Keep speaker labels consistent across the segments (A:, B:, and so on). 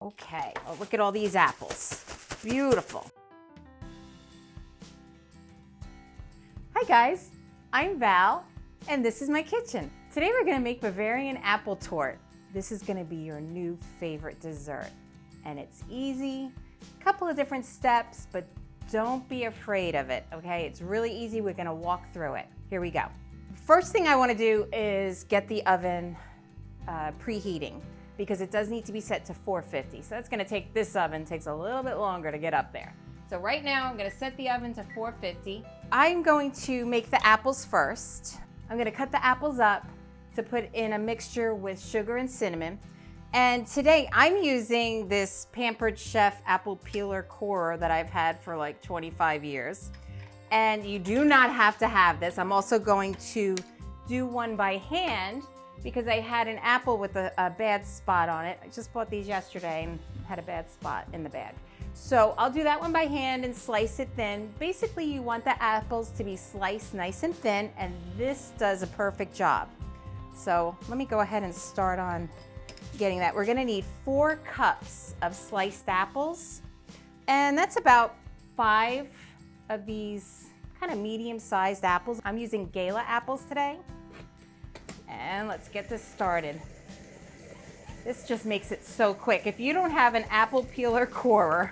A: Okay, oh, look at all these apples. Beautiful. Hi guys, I'm Val, and this is my kitchen. Today we're gonna make Bavarian apple torte. This is gonna be your new favorite dessert. And it's easy, a couple of different steps, but don't be afraid of it, okay? It's really easy, we're gonna walk through it. Here we go. First thing I wanna do is get the oven preheating, because it does need to be set to 450. So that's gonna take, this oven takes a little bit longer to get up there. So right now I'm gonna set the oven to 450. I'm going to make the apples first. I'm gonna cut the apples up to put in a mixture with sugar and cinnamon. And today I'm using this Pampered Chef apple peeler corer that I've had for like 25 years. And you do not have to have this. I'm also going to do one by hand because I had an apple with a bad spot on it. I just bought these yesterday and had a bad spot in the bag. So I'll do that one by hand and slice it thin. Basically, you want the apples to be sliced nice and thin, and this does a perfect job. So let me go ahead and start on getting that. We're gonna need 4 cups of sliced apples, and that's about 5 of these kind of medium-sized apples. I'm using Gala apples today. And let's get this started. This just makes it so quick. If you don't have an apple peeler corer,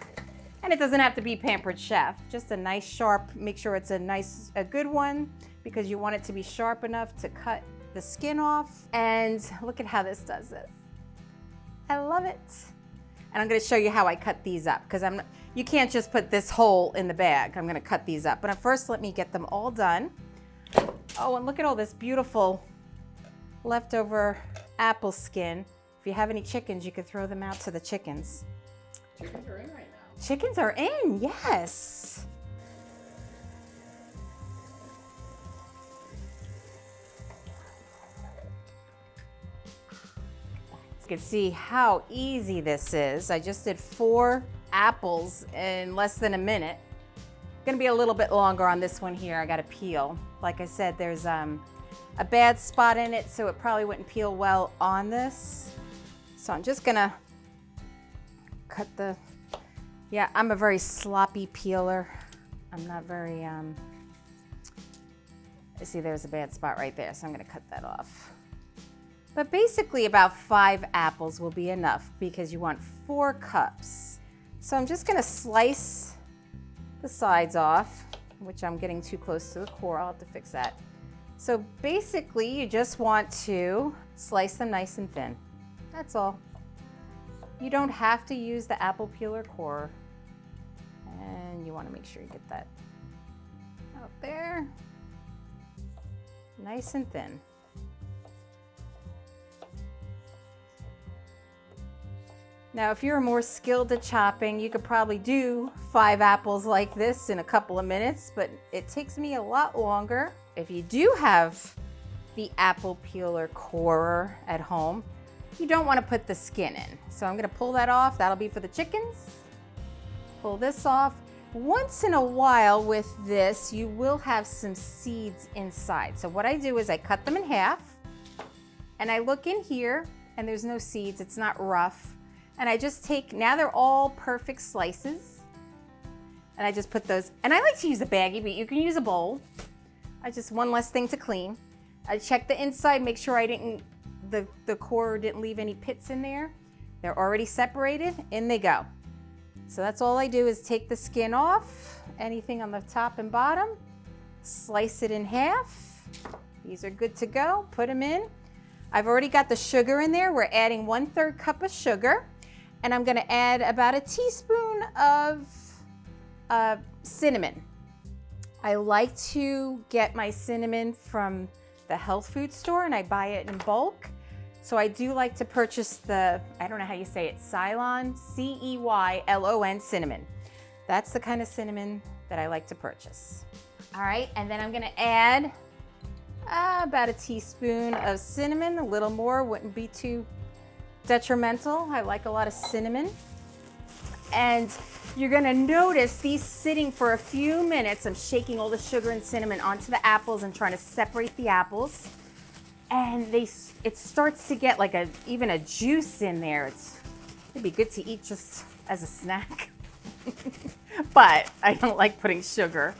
A: and it doesn't have to be Pampered Chef, just a nice sharp, make sure it's a good one, because you want it to be sharp enough to cut the skin off. And look at how this does it. I love it. And I'm gonna show you how I cut these up, because you can't just put this whole in the bag. I'm gonna cut these up. But first, let me get them all done. Oh, and look at all this beautiful leftover apple skin. If you have any chickens, you could throw them out to the chickens.
B: Chickens are in right now.
A: Chickens are in, yes. You can see how easy this is. I just did 4 apples in less than a minute. Gonna be a little bit longer on this one here. I gotta peel. Like I said, there's a bad spot in it, so it probably wouldn't peel well on this. So I'm just gonna cut yeah, I'm a very sloppy peeler. I'm not very, see there's a bad spot right there, so I'm gonna cut that off. But basically about 5 apples will be enough because you want 4 cups. So I'm just gonna slice the sides off, which I'm getting too close to the core. I'll have to fix that. So basically, you just want to slice them nice and thin. That's all. You don't have to use the apple peeler corer. And you want to make sure you get that out there. Nice and thin. Now, if you're more skilled at chopping, you could probably do 5 apples like this in a couple of minutes, but it takes me a lot longer. If you do have the apple peeler corer at home, you don't want to put the skin in. So I'm going to pull that off. That'll be for the chickens. Pull this off. Once in a while with this, you will have some seeds inside. So what I do is I cut them in half, and I look in here, and there's no seeds. It's not rough. And I just take, now they're all perfect slices, and I just put those, and I like to use a baggie, but you can use a bowl. I just, one less thing to clean. I check the inside, make sure the core didn't leave any pits in there. They're already separated, in they go. So that's all I do is take the skin off, anything on the top and bottom, slice it in half. These are good to go, put them in. I've already got the sugar in there. We're adding 1/3 cup of sugar, and I'm gonna add about a teaspoon of cinnamon. I like to get my cinnamon from the health food store, and I buy it in bulk. So I do like to purchase the, I don't know how you say it, Ceylon, C-E-Y-L-O-N cinnamon. That's the kind of cinnamon that I like to purchase. All right, and then I'm gonna add about a teaspoon of cinnamon. A little more wouldn't be too detrimental. I like a lot of cinnamon. And you're gonna notice these sitting for a few minutes. I'm shaking all the sugar and cinnamon onto the apples and trying to separate the apples. And it starts to get like even a juice in there. It'd be good to eat just as a snack. But I don't like putting sugar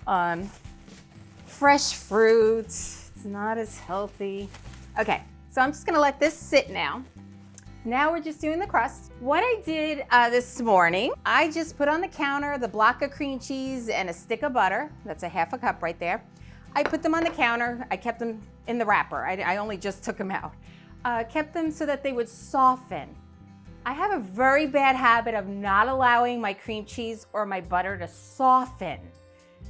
A: on fresh fruit. It's not as healthy. Okay, so I'm just gonna let this sit now. Now we're just doing the crust. What I did this morning, I just put on the counter the block of cream cheese and a stick of butter. That's a half a cup right there. I put them on the counter. I kept them in the wrapper. I only just took them out. Kept them so that they would soften. I have a very bad habit of not allowing my cream cheese or my butter to soften.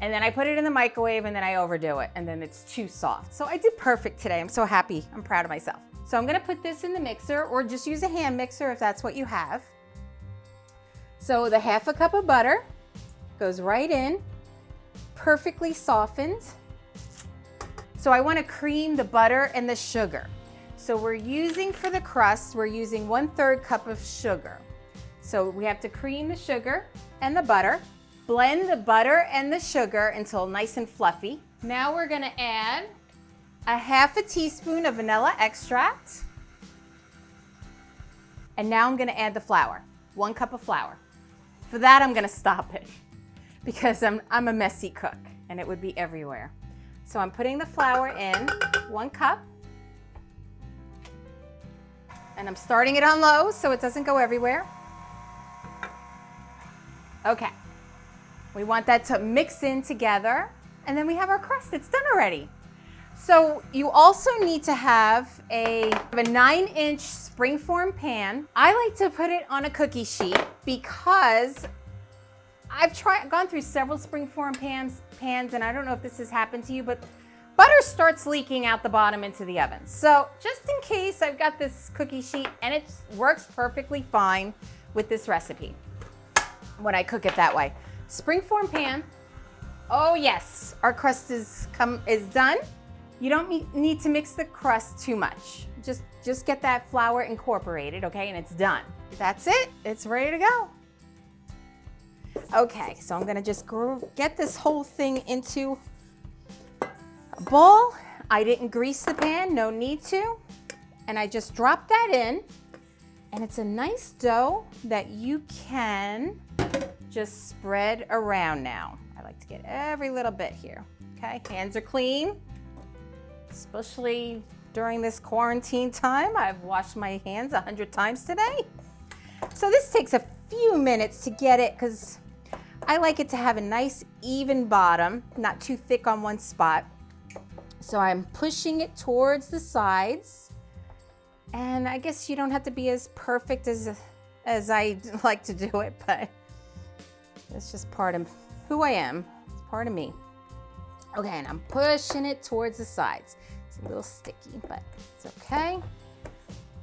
A: And then I put it in the microwave and then I overdo it and then it's too soft. So I did perfect today. I'm so happy. I'm proud of myself. So I'm gonna put this in the mixer or just use a hand mixer if that's what you have. So the half a cup of butter goes right in, perfectly softened. So I wanna cream the butter and the sugar. So we're using, for the crust, we're using 1/3 cup of sugar. So we have to cream the sugar and the butter, blend the butter and the sugar until nice and fluffy. Now we're gonna add a half a teaspoon of vanilla extract. And now I'm gonna add the flour, 1 cup of flour. For that, I'm gonna stop it because I'm a messy cook and it would be everywhere. So I'm putting the flour in, 1 cup. And I'm starting it on low so it doesn't go everywhere. Okay. We want that to mix in together. And then we have our crust. It's done already. So you also need to have a 9-inch springform pan. I like to put it on a cookie sheet because I've gone through several springform pans, and I don't know if this has happened to you, but butter starts leaking out the bottom into the oven. So just in case, I've got this cookie sheet and it works perfectly fine with this recipe when I cook it that way. Springform pan. Oh yes, our crust is done. You don't need to mix the crust too much. Just get that flour incorporated, okay, and it's done. That's it, it's ready to go. Okay, so I'm gonna just get this whole thing into a bowl. I didn't grease the pan, no need to. And I just drop that in, and it's a nice dough that you can just spread around now. I like to get every little bit here, okay? Hands are clean, especially during this quarantine time. I've washed my hands 100 times today. So this takes a few minutes to get it because I like it to have a nice even bottom, not too thick on one spot. So I'm pushing it towards the sides. And I guess you don't have to be as perfect as I like to do it, but it's just part of who I am. It's part of me. Okay, and I'm pushing it towards the sides. It's a little sticky, but it's okay.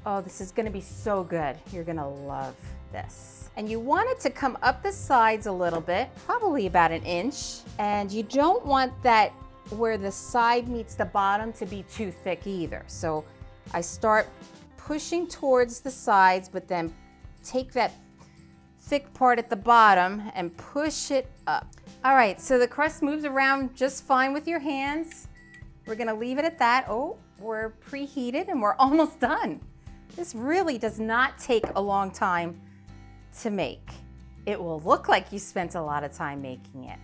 A: Oh, this is gonna be so good. You're gonna love this. And you want it to come up the sides a little bit, probably about 1 inch. And you don't want that where the side meets the bottom to be too thick either. So I start pushing towards the sides, but then take that thick part at the bottom and push it up. All right, so the crust moves around just fine with your hands. We're gonna leave it at that. Oh, we're preheated and we're almost done. This really does not take a long time to make. It will look like you spent a lot of time making it.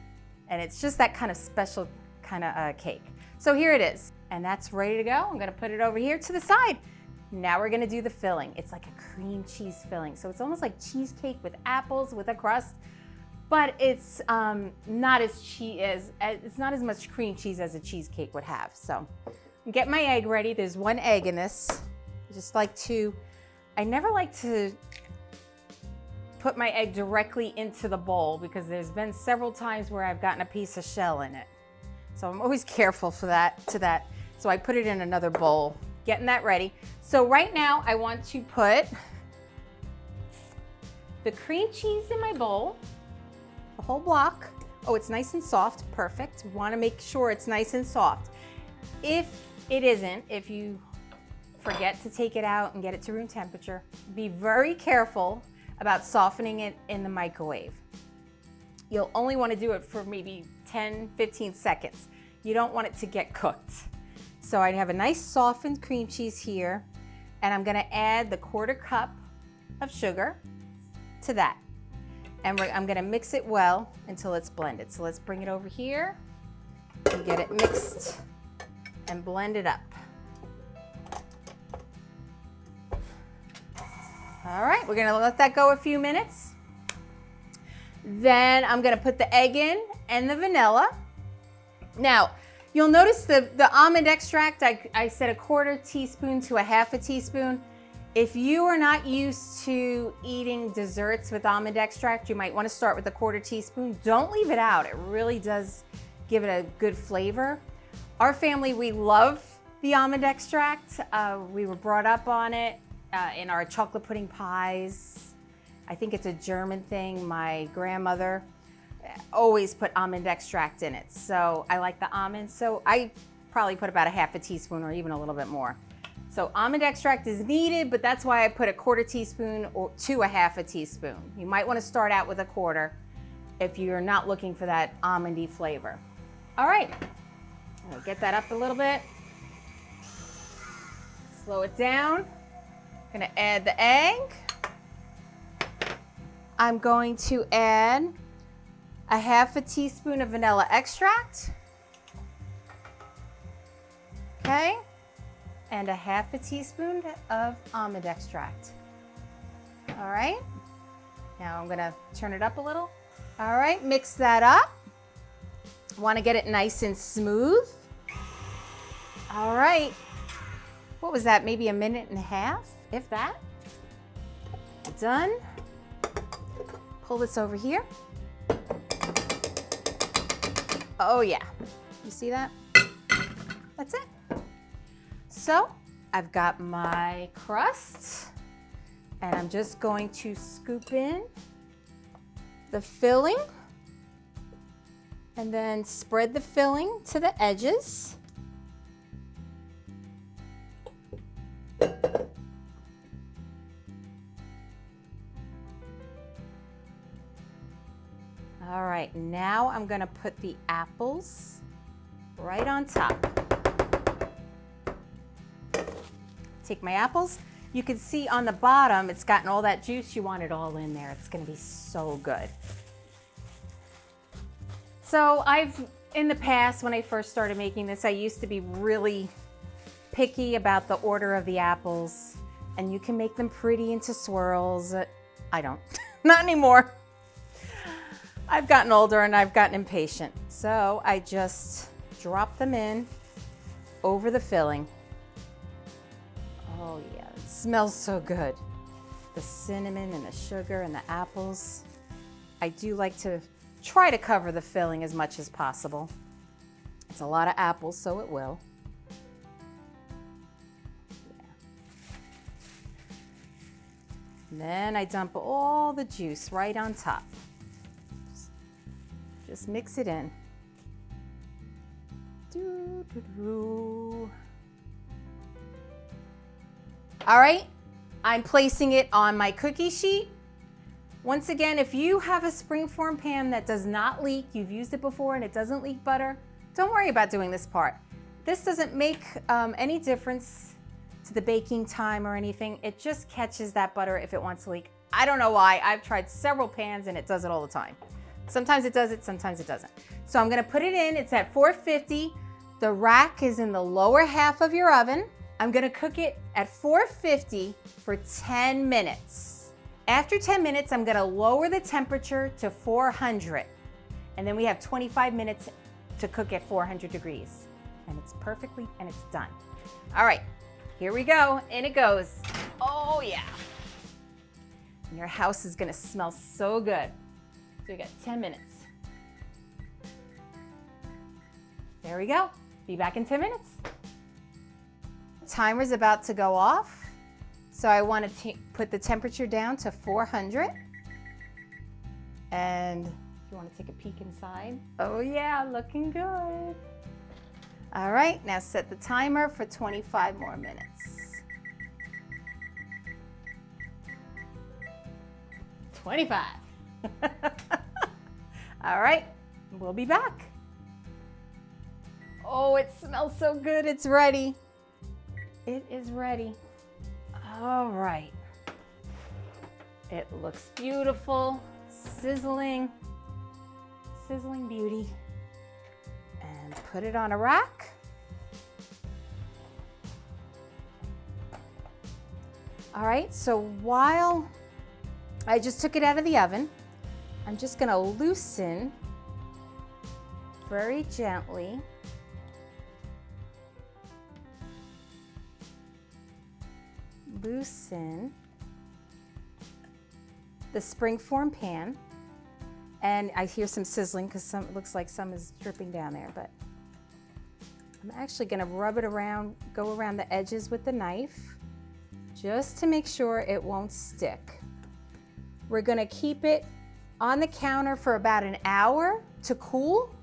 A: And it's just that kind of special kind of cake. So here it is, and that's ready to go. I'm gonna put it over here to the side. Now we're gonna do the filling. It's like a cream cheese filling. So it's almost like cheesecake with apples with a crust, but it's not as much cream cheese as a cheesecake would have. So get my egg ready. There's 1 egg in this. I never like to put my egg directly into the bowl because there's been several times where I've gotten a piece of shell in it. So I'm always careful for that. So I put it in another bowl, getting that ready. So right now I want to put the cream cheese in my bowl, the whole block. Oh, it's nice and soft, perfect. We want to make sure it's nice and soft. If it isn't, if you forget to take it out and get it to room temperature, be very careful about softening it in the microwave. You'll only want to do it for maybe 10-15 seconds. You don't want it to get cooked. So I have a nice softened cream cheese here, and I'm gonna add the 1/4 cup of sugar. to that. And I'm gonna mix it well until it's blended. So let's bring it over here and get it mixed and blended up. All right, we're gonna let that go a few minutes. Then I'm gonna put the egg in and the vanilla. Now, you'll notice the almond extract, I said 1/4 teaspoon to 1/2 teaspoon. If you are not used to eating desserts with almond extract, you might want to start with 1/4 teaspoon. Don't leave it out. It really does give it a good flavor. Our family, we love the almond extract. We were brought up on it in our chocolate pudding pies. I think it's a German thing. My grandmother always put almond extract in it. So I like the almonds. So I probably put about 1/2 teaspoon or even a little bit more. So almond extract is needed, but that's why I put 1/4 teaspoon or to 1/2 teaspoon. You might want to start out with 1/4 if you're not looking for that almondy flavor. All right, I'll get that up a little bit. Slow it down. Gonna add the egg. I'm going to add 1/2 teaspoon of vanilla extract. Okay. And 1/2 teaspoon of almond extract. All right, now I'm gonna turn it up a little. All right, mix that up. Wanna get it nice and smooth. All right, what was that, maybe 1.5 minutes, if that. Done. Pull this over here. Oh yeah, you see that? That's it. So I've got my crust and I'm just going to scoop in the filling and then spread the filling to the edges. All right, now I'm gonna put the apples right on top. Take my apples. You can see on the bottom, it's gotten all that juice. You want it all in there. It's gonna be so good. So in the past, when I first started making this, I used to be really picky about the order of the apples, and you can make them pretty into swirls. I don't, not anymore. I've gotten older and I've gotten impatient. So I just drop them in over the filling. Oh yeah, it smells so good. The cinnamon and the sugar and the apples. I do like to try to cover the filling as much as possible. It's a lot of apples, so it will. Yeah. And then I dump all the juice right on top. Just mix it in. All right, I'm placing it on my cookie sheet. Once again, if you have a springform pan that does not leak, you've used it before and it doesn't leak butter, don't worry about doing this part. This doesn't make any difference to the baking time or anything. It just catches that butter if it wants to leak. I don't know why. I've tried several pans and it does it all the time. Sometimes it does it, sometimes it doesn't. So I'm gonna put it in, it's at 450. The rack is in the lower half of your oven. I'm gonna cook it at 450 for 10 minutes. After 10 minutes, I'm gonna lower the temperature to 400. And then we have 25 minutes to cook at 400 degrees. And it's perfectly, and it's done. All right, here we go, in it goes. Oh yeah. And your house is gonna smell so good. So we got 10 minutes. There we go. Be back in 10 minutes. Timer's about to go off. So I want to put the temperature down to 400. And if you want to take a peek inside. Oh yeah, looking good. All right, now set the timer for 25 more minutes. 25. All right, we'll be back. Oh, it smells so good. It's ready. It is ready. All right. It looks beautiful, sizzling, sizzling beauty. And put it on a rack. All right, so while I just took it out of the oven, I'm just gonna loosen very gently. Loosen the springform pan. And I hear some sizzling because it looks like some is dripping down there, but I'm actually gonna rub it around, go around the edges with the knife, just to make sure it won't stick. We're gonna keep it on the counter for about an hour to cool.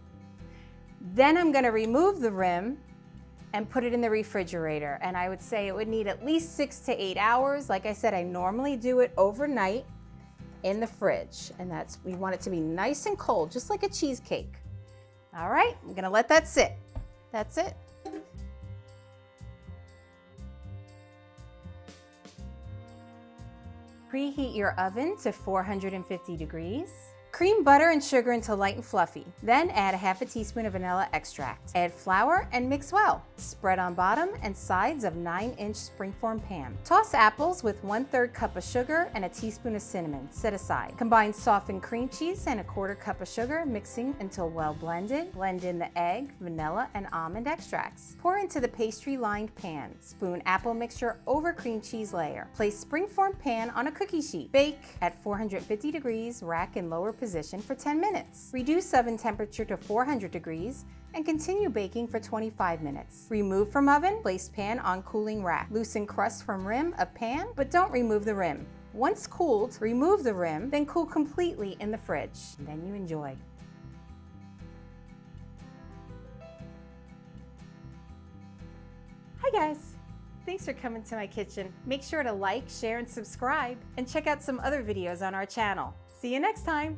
A: Then I'm gonna remove the rim and put it in the refrigerator. And I would say it would need at least 6 to 8 hours. Like I said, I normally do it overnight in the fridge. And we want it to be nice and cold, just like a cheesecake. All right, I'm gonna let that sit. That's it. Preheat your oven to 450 degrees. Cream butter and sugar until light and fluffy. Then add a half a teaspoon of vanilla extract. Add flour and mix well. Spread on bottom and sides of 9-inch springform pan. Toss apples with 1/3 cup of sugar and a teaspoon of cinnamon. Set aside. Combine softened cream cheese and a 1/4 cup of sugar, mixing until well blended. Blend in the egg, vanilla, and almond extracts. Pour into the pastry-lined pan. Spoon apple mixture over cream cheese layer. Place springform pan on a cookie sheet. Bake at 450 degrees, rack in lower position for 10 minutes. Reduce oven temperature to 400 degrees and continue baking for 25 minutes. Remove from oven, place pan on cooling rack. Loosen crust from rim of pan, but don't remove the rim. Once cooled, remove the rim, then cool completely in the fridge. And then you enjoy. Hi guys! Thanks for coming to my kitchen. Make sure to like, share, and subscribe, and check out some other videos on our channel. See you next time!